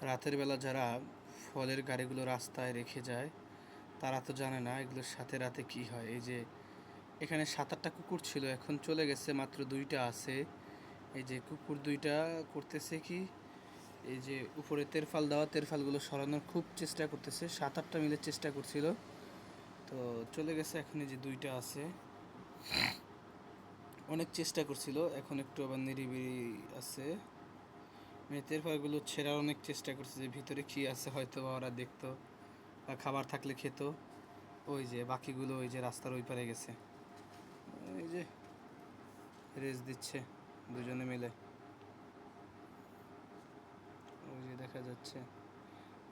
রাতের বেলা যারা ফলের গাড়িগুলো রাস্তায় রেখে যায় তারা তো জানে না এগুলোর সাথে রাতে কি হয়। এই যে এখানে 7-8টা কুকুর ছিল, এখন চলে গেছে, মাত্র 2টা আছে। এই যে কুকুর 2টা করতেছে কি, এই যে উপরে তেরফাল দেওয়া, তেরফালগুলো সরানোর খুব চেষ্টা করতেছে। 7-8টা মিলে চেষ্টা করছিল, তো চলে গেছে। এখন এই যে 2টা আছে, অনেক চেষ্টা করছিল, এখন একটু আবার নিরিবিলি আছে। মানে তেরফালগুলো ছেঁড়ার অনেক চেষ্টা করছে যে ভিতরে কি আছে, হয়তো বা ওরা দেখতো বা খাবার থাকলে খেত। ওই যে বাকিগুলো ওই যে রাস্তার ওই পারে গেছে, এই যে রেস দিচ্ছে দুজনে মিলে, ওই যে দেখা যাচ্ছে।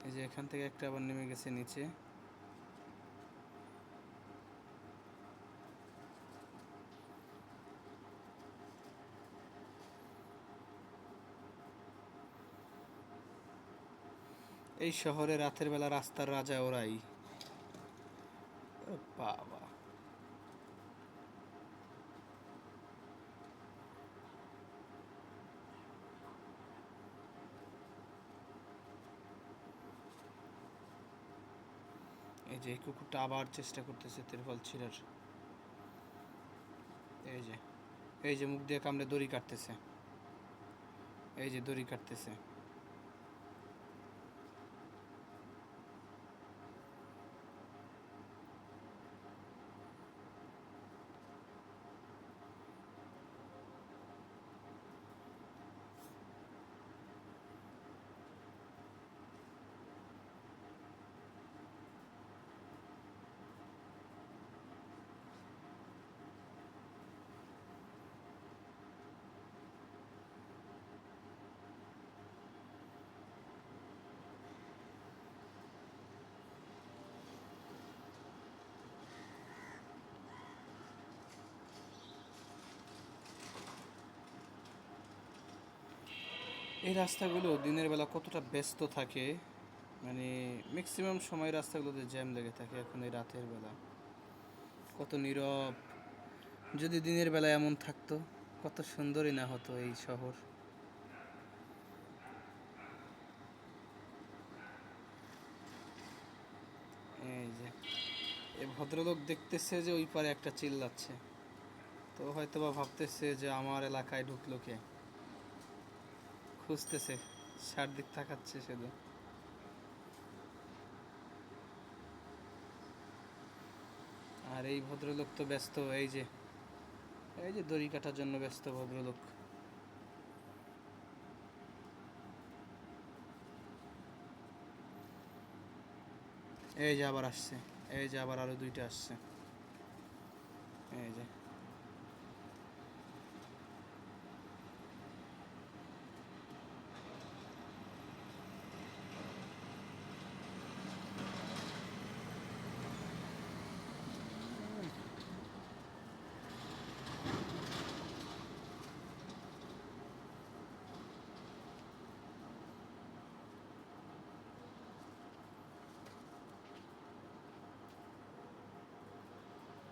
এই যে এখান থেকে একটা আবার নেমে গেছে নিচে। এই শহরে রাতের বেলা রাস্তার রাজা ওরাই। বাবা, এই যে এই কুকুরটা আবার চেষ্টা করতেছে তেরফল ছিঁড়ার। এই যে এই যে মুখ দিয়ে কামড়ে দড়ি কাটতেছে, এই যে দড়ি কাটতেছে। এই রাস্তাগুলো দিনের বেলা কতটা ব্যস্ত থাকে, মানে ম্যাক্সিমাম সময় রাস্তাগুলোতে জ্যাম লেগে থাকে। এখন এই রাতের বেলা কত নীরব। যদি দিনের বেলা এমন থাকতো কত সুন্দরই না হতো এই শহর। এই যে এই ভদ্রলোক দেখতেছে যে ওই পারে একটা চিল্লাচ্ছে, তো হয়তো বা ভাবতেছে যে আমার এলাকায় ঢুকলো কে, খুঁজতেছে, চারদিক তাকাচ্ছে শুধু। আর এই ভদ্রলোক তো ব্যস্ত, এই যে এই যে দড়ি কাটার জন্য ব্যস্ত ভদ্রলোক। এই যে আবার আসছে, এই যে আবার আরো 2টা আসছে।